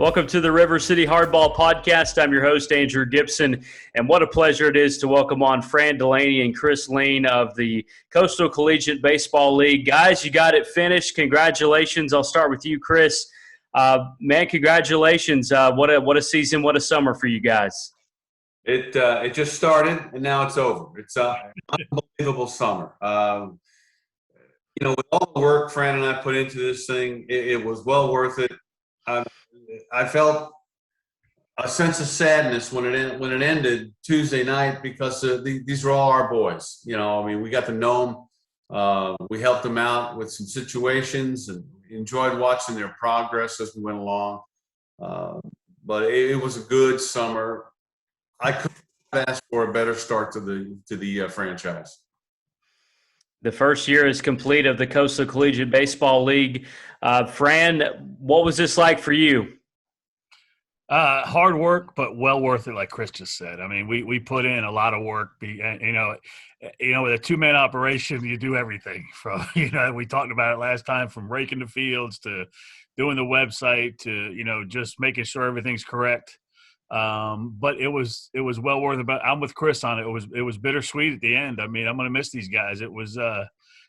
Welcome to the River City Hardball Podcast. I'm your host, Andrew Gibson, and what a pleasure it is to welcome on Fran, Delaney, and Chris Lein of the Coastal Collegiate Baseball League. Guys, you got it finished. Congratulations. I'll start with you, Chris. Man, congratulations. What a season, what a summer for you guys. It just started, and now it's over. It's an unbelievable summer. With all the work Fran and I put into this thing, it was well worth it. I felt a sense of sadness when it ended Tuesday night because these were all our boys. We got to know them. We helped them out with some situations and enjoyed watching their progress as we went along. But it was a good summer. I couldn't ask for a better start to the franchise. The first year is complete of the Coastal Collegiate Baseball League. Fran, what was this like for you? Hard work, but well worth it, like Chris just said. I mean, we put in a lot of work. With a two-man operation, you do everything from, we talked about it last time, from raking the fields to doing the website to, just making sure everything's correct. But it was well worth it. But I'm with Chris on it. It was bittersweet at the end. I mean, I'm going to miss these guys. It was,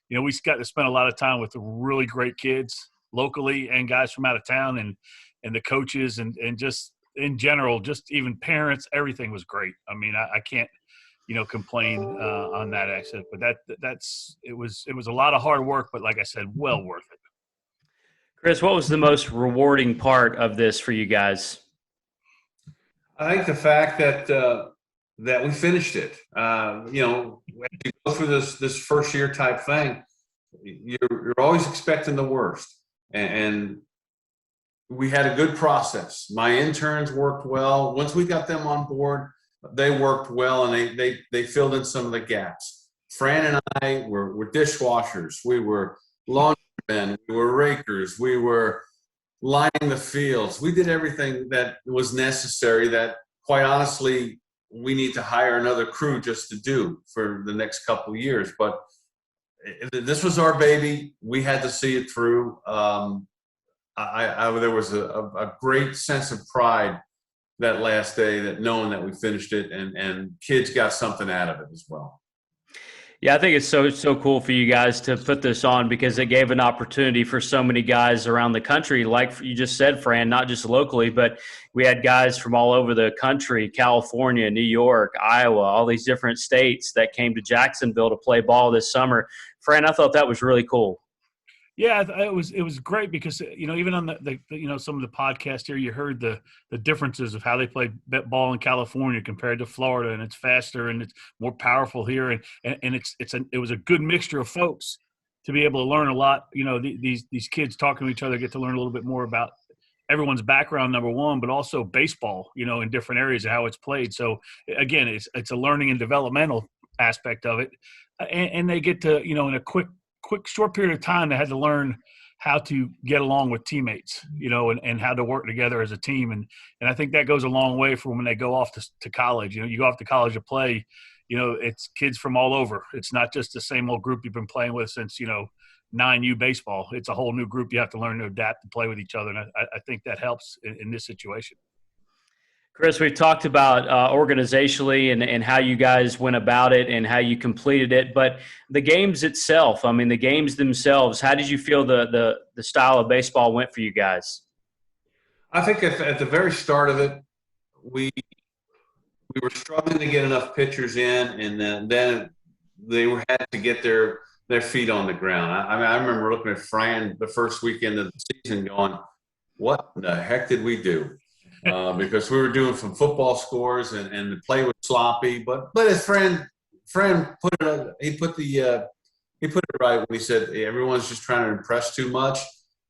we got to spend a lot of time with really great kids locally and guys from out of town and the coaches and just in general, just even parents, everything was great. I mean, I can't, complain on that exit, but it was a lot of hard work, but like I said, well worth it. Chris, what was the most rewarding part of this for you guys? I think the fact that we finished it. As you go through this first year type thing, you're always expecting the worst, and we had a good process. My interns worked well. Once we got them on board, they worked well, and they filled in some of the gaps. Fran and I were dishwashers. We were laundrymen. We were rakers. We were lining the fields. We did everything that was necessary that, quite honestly, we need to hire another crew just to do for the next couple of years. But this was our baby. We had to see it through. There was a great sense of pride that last day, that knowing that we finished it and kids got something out of it as well. Yeah, I think it's so cool for you guys to put this on because it gave an opportunity for so many guys around the country. Like you just said, Fran, not just locally, but we had guys from all over the country, California, New York, Iowa, all these different states that came to Jacksonville to play ball this summer. Fran, I thought that was really cool. Yeah, it was great because even on the some of the podcasts here, you heard the differences of how they play ball in California compared to Florida, and it's faster and it's more powerful here, and it was a good mixture of folks to be able to learn a lot. These kids talking to each other get to learn a little bit more about everyone's background, number one, but also baseball, in different areas and how it's played. So again, it's a learning and developmental aspect of it, and they get to in a quick short period of time, they had to learn how to get along with teammates, and how to work together as a team. And I think that goes a long way for when they go off to college. You go off to college to play, it's kids from all over. It's not just the same old group you've been playing with since, 9U baseball. It's a whole new group you have to learn to adapt and play with each other. And I think that helps in this situation. Chris, we've talked about organizationally and how you guys went about it and how you completed it, but the games itself, the games themselves, how did you feel the style of baseball went for you guys? I think at the very start of it, we were struggling to get enough pitchers in, and then they had to get their feet on the ground. I remember looking at Fran the first weekend of the season going, what the heck did we do? Because we were doing some football scores and the play was sloppy, but as Fran put it, he put it right when he said, hey, everyone's just trying to impress too much.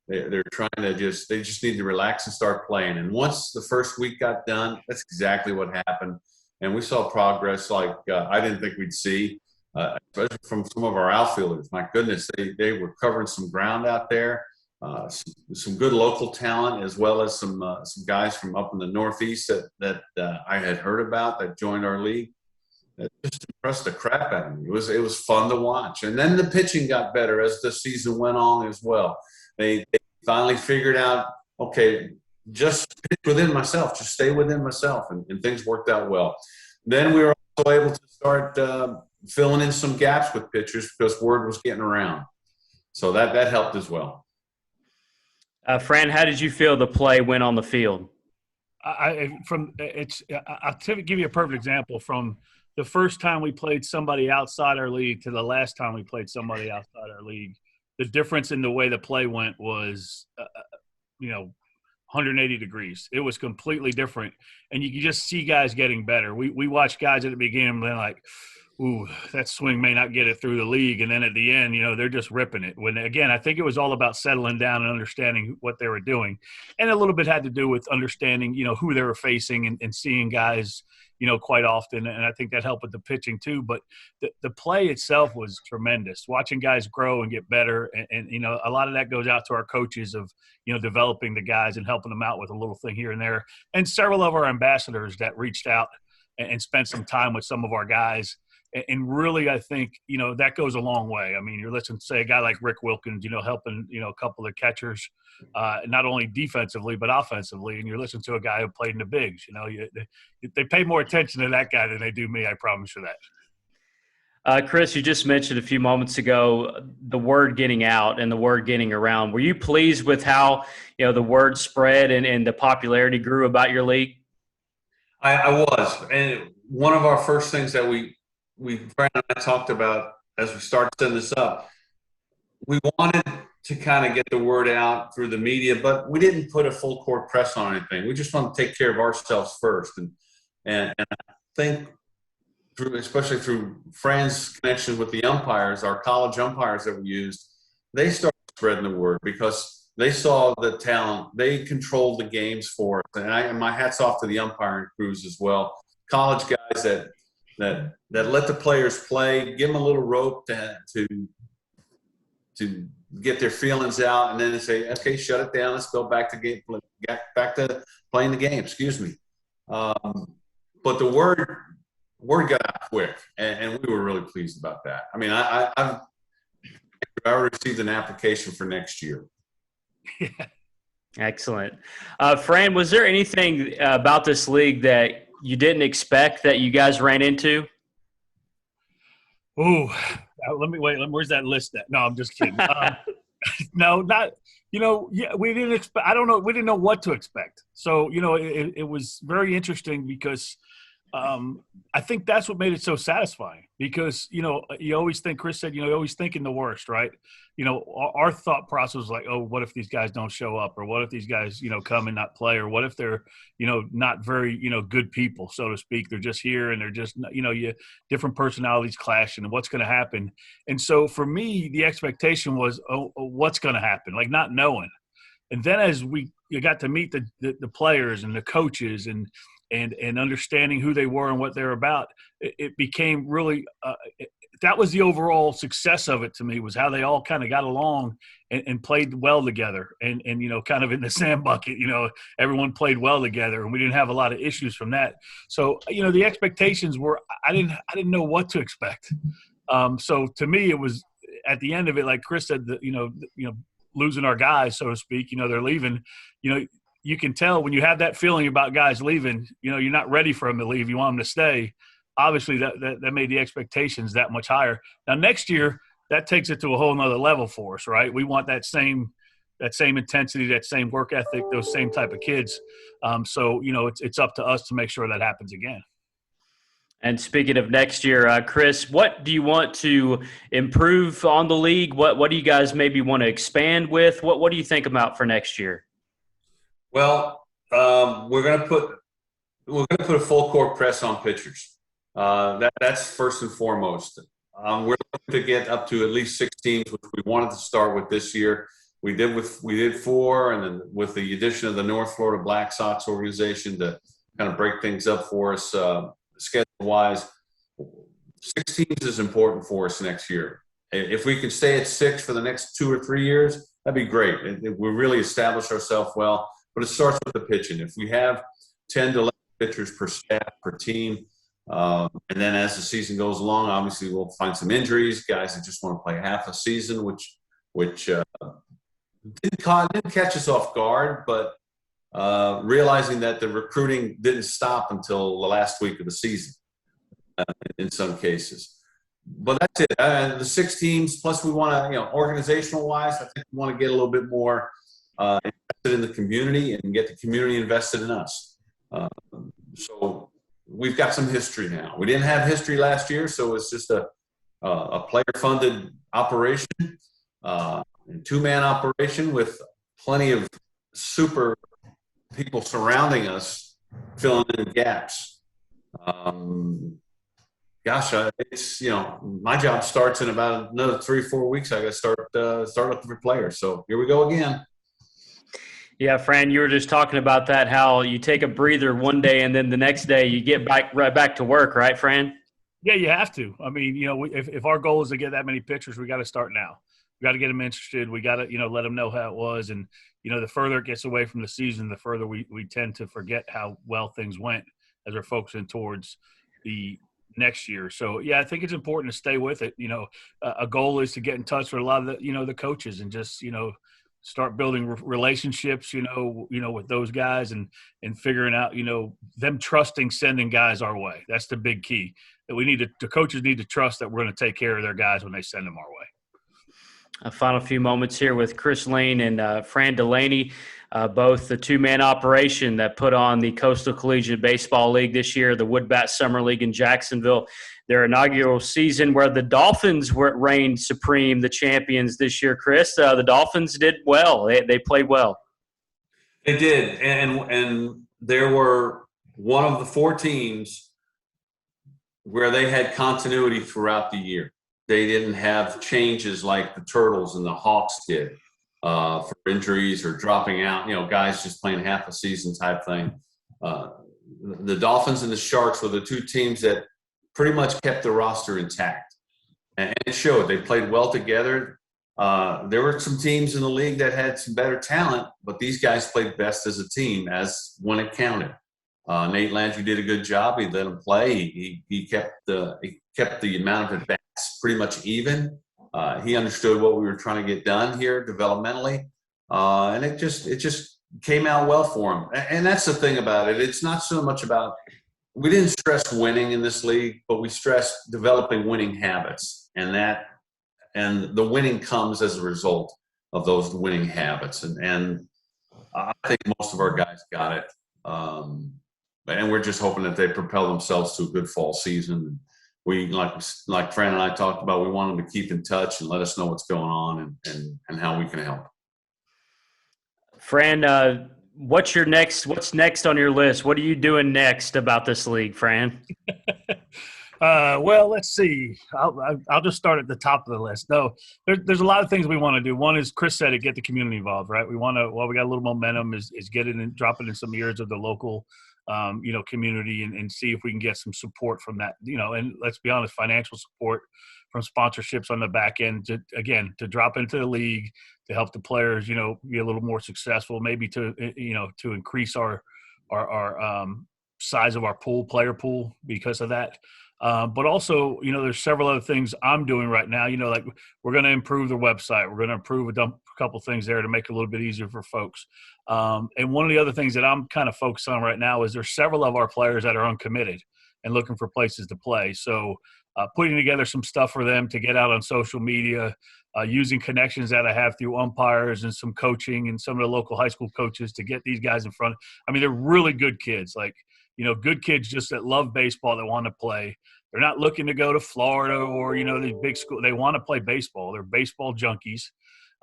They're trying to they just need to relax and start playing. And once the first week got done, that's exactly what happened. And we saw progress like I didn't think we'd see, especially from some of our outfielders. My goodness, they were covering some ground out there. Some good local talent, as well as some guys from up in the Northeast that I had heard about that joined our league. That just impressed the crap out of me. It was fun to watch. And then the pitching got better as the season went on as well. They finally figured out, okay, just pitch within myself, just stay within myself, and things worked out well. Then we were also able to start filling in some gaps with pitchers because word was getting around. So that helped as well. Fran, how did you feel the play went on the field? I'll give you a perfect example from the first time we played somebody outside our league to the last time we played somebody outside our league. The difference in the way the play went was, 180 degrees. It was completely different, and you can just see guys getting better. We watched guys at the beginning and they're like, ooh, that swing may not get it through the league. And then at the end, they're just ripping it. When, again, I think it was all about settling down and understanding what they were doing. And a little bit had to do with understanding, who they were facing and seeing guys, quite often. And I think that helped with the pitching too. But the play itself was tremendous. Watching guys grow and get better. And a lot of that goes out to our coaches of, developing the guys and helping them out with a little thing here and there. And several of our ambassadors that reached out and spent some time with some of our guys. And really, I think, that goes a long way. I mean, you're listening to, say, a guy like Rick Wilkins, helping, a couple of catchers, not only defensively but offensively. And you're listening to a guy who played in the bigs. They pay more attention to that guy than they do me, I promise you that. Chris, you just mentioned a few moments ago the word getting out and the word getting around. Were you pleased with how, the word spread and the popularity grew about your league? I was. And one of our first things that Fran and I talked about as we started setting this up, we wanted to kind of get the word out through the media, but we didn't put a full court press on anything. We just wanted to take care of ourselves first. And I think especially through Fran's connection with the umpires, our college umpires that we used, they started spreading the word because they saw the talent. They controlled the games for us. And my hat's off to the umpiring crews as well. College guys that let the players play, give them a little rope to get their feelings out, and then they say, okay, shut it down. Let's go back to playing the game. Excuse me. But the word got out quick, and we were really pleased about that. I mean, I received an application for next year. Yeah. Excellent. Fran, was there anything about this league that you didn't expect that you guys ran into? Oh, let me wait. Where's that list at? No, I'm just kidding. No, not. Yeah, we didn't expect. I don't know. We didn't know what to expect. So it was very interesting because I think that's what made it so satisfying. Because you always think, Chris said, you always thinking the worst, right? Our thought process was like, oh, what if these guys don't show up, or what if these guys come and not play, or what if they're not very good people, so to speak. They're just here and they're just different personalities clashing, and what's going to happen. And so for me, the expectation was, oh, what's going to happen, like not knowing. And then as you got to meet the players and the coaches and understanding who they were and what they're about, it became really that was the overall success of it to me, was how they all kind of got along and played well together and kind of in the sand bucket, everyone played well together, and we didn't have a lot of issues from that. So, the expectations were, I didn't know what to expect. So to me, it was at the end of it, like Chris said, losing our guys, so to speak, they're leaving, you can tell when you have that feeling about guys leaving, you're not ready for them to leave. You want them to stay. Obviously, that made the expectations that much higher. Now, next year, that takes it to a whole nother level for us, right? We want that same intensity, that same work ethic, those same type of kids. So, it's up to us to make sure that happens again. And speaking of next year, Chris, what do you want to improve on the league? What do you guys maybe want to expand with? What do you think about for next year? Well, we're going to put a full court press on pitchers. That's first and foremost. We're looking to get up to at least 6 teams, which we wanted to start with this year. We did 4, and then with the addition of the North Florida Black Sox organization to kind of break things up for us schedule-wise. 6 teams is important for us next year. If we can stay at 6 for the next 2 or 3 years, that'd be great. We really establish ourselves well. But it starts with the pitching. If we have 10 to 11 pitchers per staff, per team, and then as the season goes along, obviously we'll find some injuries, guys that just want to play half a season, which didn't catch us off guard. But realizing that the recruiting didn't stop until the last week of the season in some cases. But that's it. The 6 teams, plus we want to, organizational wise, I think we want to get a little bit more invested in the community and get the community invested in us. So we've got some history now. We didn't have history last year, so it's just a player-funded operation, a 2-man operation with plenty of super people surrounding us, filling in gaps. It's my job starts in about another 3-4 weeks. I got to start looking for players. So here we go again. Yeah, Fran, you were just talking about that, how you take a breather one day and then the next day you get right back to work, right, Fran? Yeah, you have to. I mean, if our goal is to get that many pitchers, we got to start now. We got to get them interested. We got to, let them know how it was. And, the further it gets away from the season, the further we tend to forget how well things went as we're focusing towards the next year. So, yeah, I think it's important to stay with it. A goal is to get in touch with a lot of the, the coaches and just, start building relationships, with those guys and figuring out, them trusting sending guys our way. That's the big key. That the coaches need to trust that we're going to take care of their guys when they send them our way. A final few moments here with Chris Lein and Fran Delaney, both the 2-man operation that put on the Coastal Collegiate Baseball League this year, the Woodbat Summer League in Jacksonville, their inaugural season where the Dolphins reigned supreme, the champions this year. Chris, the Dolphins did well. They played well. They did, and there were one of the 4 teams where they had continuity throughout the year. They didn't have changes like the Turtles and the Hawks did for injuries or dropping out, guys just playing half a season type thing. The Dolphins and the Sharks were the 2 teams that pretty much kept the roster intact. And it showed. They played well together. There were some teams in the league that had some better talent, but these guys played best as a team as when it counted. Nate Landry did a good job. He let them play. He kept the amount of at-bats pretty much even. He understood what we were trying to get done here developmentally, and it just came out well for him. And that's the thing about it. It's not so much about we didn't stress winning in this league, but we stressed developing winning habits, and the winning comes as a result of those winning habits. And I think most of our guys got it. And we're just hoping that they propel themselves to a good fall season. We, like Fran and I talked about, we want them to keep in touch and let us know what's going on and how we can help. Fran, what's next on your list? What are you doing next about this league, Fran? Well, let's see. I'll just start at the top of the list. No, there's a lot of things we want to do. One is, Chris said it, get the community involved, right? We want to, we got a little momentum, is get it and drop it in some ears of the local community and see if we can get some support from that, and let's be honest, financial support from sponsorships on the back end to drop into the league, to help the players, be a little more successful, maybe to increase our size of our player pool because of that. But also, there's several other things I'm doing right now, like we're going to improve the website. We're going to improve a couple things there to make it a little bit easier for folks. And one of the other things that I'm kind of focused on right now is there's several of our players that are uncommitted and looking for places to play. So putting together some stuff for them to get out on social media, using connections that I have through umpires and some coaching and some of the local high school coaches to get these guys in front. I mean, they're really good kids, good kids just that love baseball, that want to play. They're not looking to go to Florida or, these big schools. They want to play baseball. They're baseball junkies,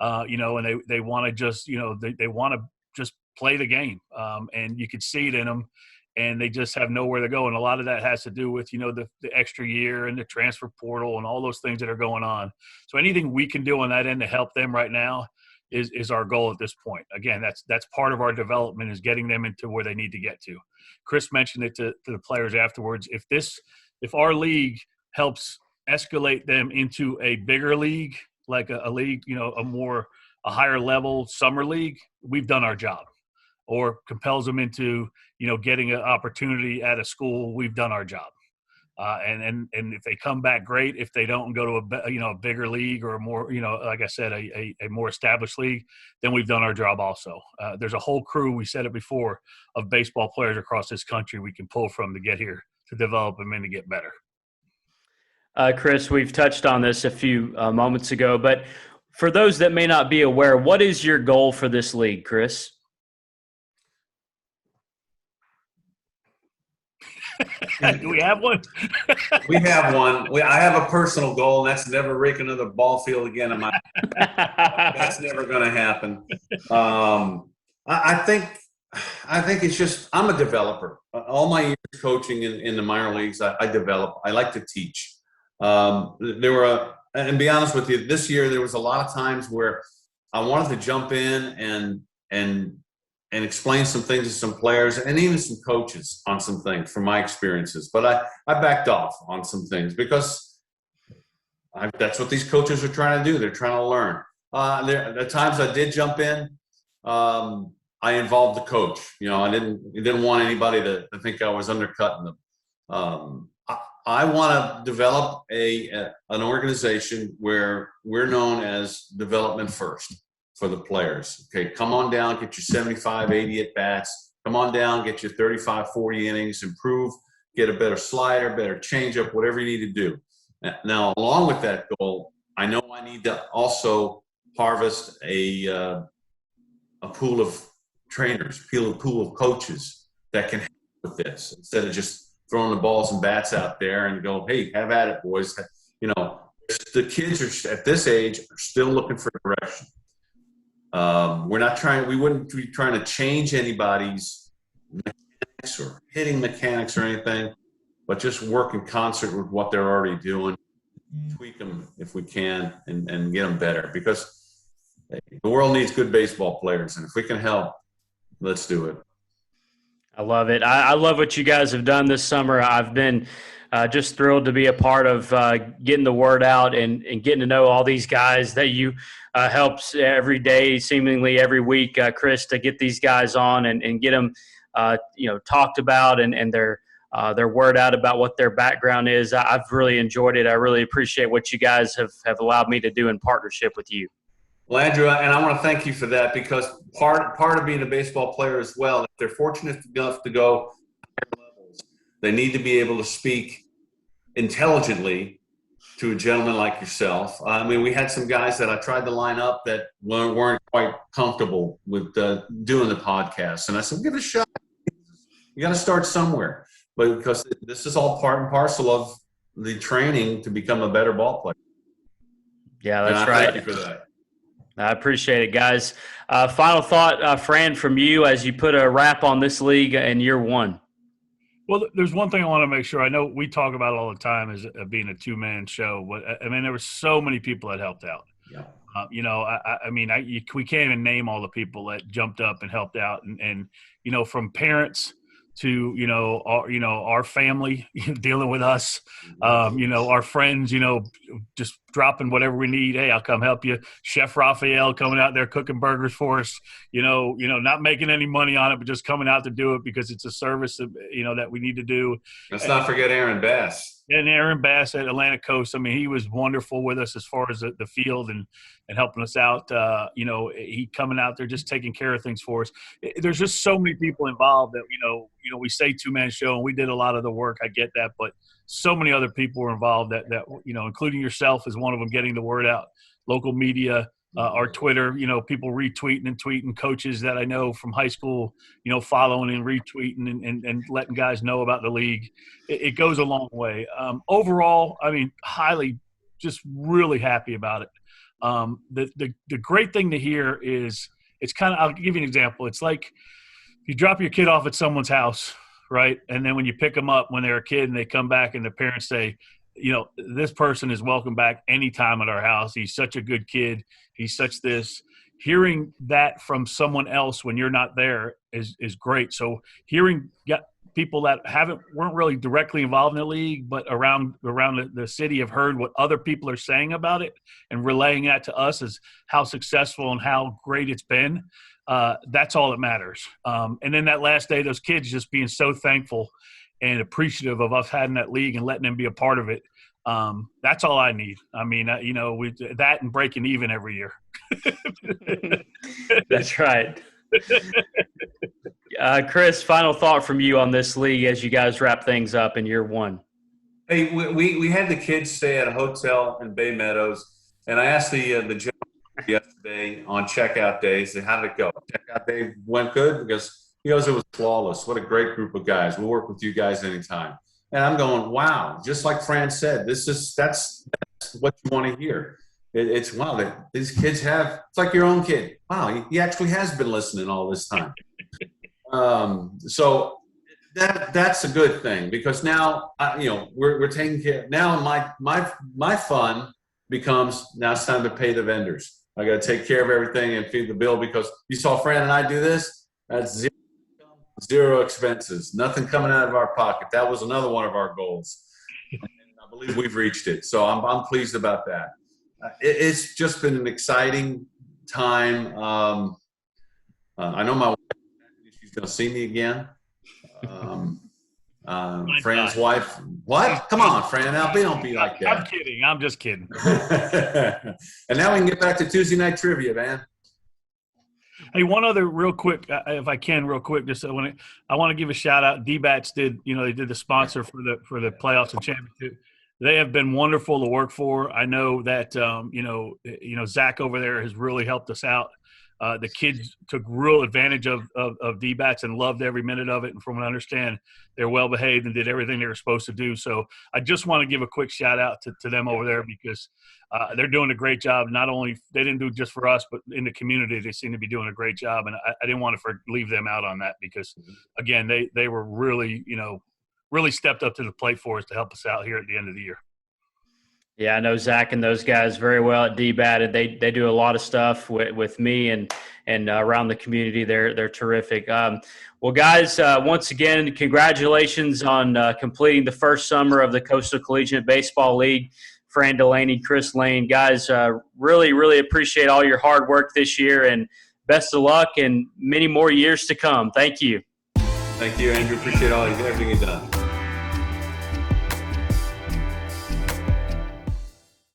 and they want to just, they want to just play the game. And you can see it in them, and they just have nowhere to go. And a lot of that has to do with, the extra year and the transfer portal and all those things that are going on. So anything we can do on that end to help them right now is our goal at this point. Again, that's part of our development, is getting them into where they need to get to. Chris mentioned it to the players afterwards. If our league helps escalate them into a bigger league, like a league, a higher level summer league, we've done our job. Or compels them into, getting an opportunity at a school, we've done our job. And if they come back, great. If they don't, go to a bigger league or a more, like I said, a more established league, then we've done our job also. There's a whole crew, we said it before, of baseball players across this country we can pull from to get here, to develop them and to get better. Chris, we've touched on this a few moments ago, but for those that may not be aware, what is your goal for this league, Chris? Do we have one? We have one. I have a personal goal, and that's never rake another ball field again in my That's never going to happen. I think it's just, I'm a developer. All my years coaching in the minor leagues, I develop. I like to teach. And be honest with you, this year there was a lot of times where I wanted to jump in and explain some things to some players and even some coaches on some things from my experiences. But I backed off on some things because that's what these coaches are trying to do. They're trying to learn. The times I did jump in, I involved the coach. I didn't want anybody to think I was undercutting them. I want to develop an organization where we're known as development first for the players. Okay, come on down, get your 75, 80 at-bats. Come on down, get your 35, 40 innings, improve, get a better slider, better changeup, whatever you need to do. Now, along with that goal, I know I need to also harvest a pool of trainers, a pool of coaches that can help with this instead of just throwing the balls and bats out there and go, hey, have at it, boys. The kids are at this age are still looking for direction. We wouldn't be trying to change anybody's mechanics or hitting mechanics or anything, but just work in concert with what they're already doing, tweak them if we can, and get them better, because the world needs good baseball players. And if we can help, let's do it. I love it. I love what you guys have done this summer. I've been just thrilled to be a part of getting the word out and getting to know all these guys that you helps every day, seemingly every week, Chris, to get these guys on and get them, talked about and their word out about what their background is. I've really enjoyed it. I really appreciate what you guys have allowed me to do in partnership with you. Well, Andrew, and I want to thank you for that, because part of being a baseball player as well, if they're fortunate enough to go higher levels, they need to be able to speak intelligently to a gentleman like yourself. We had some guys that I tried to line up that weren't quite comfortable with doing the podcast. And I said, give it a shot. You got to start somewhere. But because this is all part and parcel of the training to become a better ball player. Yeah, that's right. Thank you for that. I appreciate it, guys. Final thought, Fran, from you as you put a wrap on this league in year one. Well, there's one thing I want to make sure. I know we talk about it all the time as being a two-man show, but there were so many people that helped out. Yeah. We can't even name all the people that jumped up and helped out, and from parents to our family dealing with us, our friends, just dropping whatever we need. Hey, I'll come help you. Chef Raphael coming out there cooking burgers for us. Not making any money on it, but just coming out to do it because it's a service that we need to do. Let's not forget Aaron Bass. And Aaron Bass at Atlantic Coast. He was wonderful with us as far as the field and helping us out. He coming out there just taking care of things for us. There's just so many people involved that, we say two-man show and we did a lot of the work. I get that, but so many other people were involved that including yourself is one of them, getting the word out. Local media, our Twitter, people retweeting and tweeting, coaches that I know from high school, following and retweeting and letting guys know about the league. It goes a long way. Overall, highly, just really happy about it. The great thing to hear is it's kind of – I'll give you an example. It's like you drop your kid off at someone's house, right? And then when you pick them up when they're a kid and they come back and the parents say, this person is welcome back anytime at our house. He's such a good kid. He's such this. Hearing that from someone else when you're not there is great. So hearing people that weren't really directly involved in the league, but around the city have heard what other people are saying about it and relaying that to us is how successful and how great it's been. That's all that matters. And then that last day, those kids just being so thankful. and appreciative of us having that league and letting them be a part of it. That's all I need. I mean, that and breaking even every year. That's right. Chris, final thought from you on this league as you guys wrap things up in year one. Hey, we had the kids stay at a hotel in Bay Meadows, and I asked the general yesterday on checkout days, how did it go? Checkout day went good because he goes, it was flawless. What a great group of guys. We'll work with you guys anytime. And I'm going, wow, just like Fran said, that's what you want to hear. It's wow, these kids it's like your own kid. Wow, he actually has been listening all this time. So that's a good thing because now we're taking care. Now my fun becomes now it's time to pay the vendors. I got to take care of everything and feed the bill because you saw Fran and I do this. That's zero expenses, nothing coming out of our pocket. That was another one of our goals, and I believe we've reached it. So I'm pleased about that. It's just been an exciting time. I know my wife, she's going to see me again. Fran's wife. What? Come on, Fran. Now don't be like that. I'm kidding. I'm just kidding. And now we can get back to Tuesday night trivia, man. Hey, one other real quick, if I can, real quick, just I want to give a shout out. D-Bats they did the sponsor for the playoffs and championship. They have been wonderful to work for. I know that Zach over there has really helped us out. The kids took real advantage of D-Bats and loved every minute of it. And from what I understand, they're well behaved and did everything they were supposed to do. So I just want to give a quick shout out to them over there because they're doing a great job. Not only they didn't do it just for us, but in the community, they seem to be doing a great job. And I didn't want to leave them out on that because, again, they were really, really stepped up to the plate for us to help us out here at the end of the year. Yeah, I know Zach and those guys very well at D-Bat, and they do a lot of stuff with me and around the community. They're terrific. Well, guys, once again, congratulations on completing the first summer of the Coastal Collegiate Baseball League. Fran, Delaney, Chris, Lein, guys, really, really appreciate all your hard work this year, and best of luck and many more years to come. Thank you. Thank you, Andrew. Appreciate everything you've done.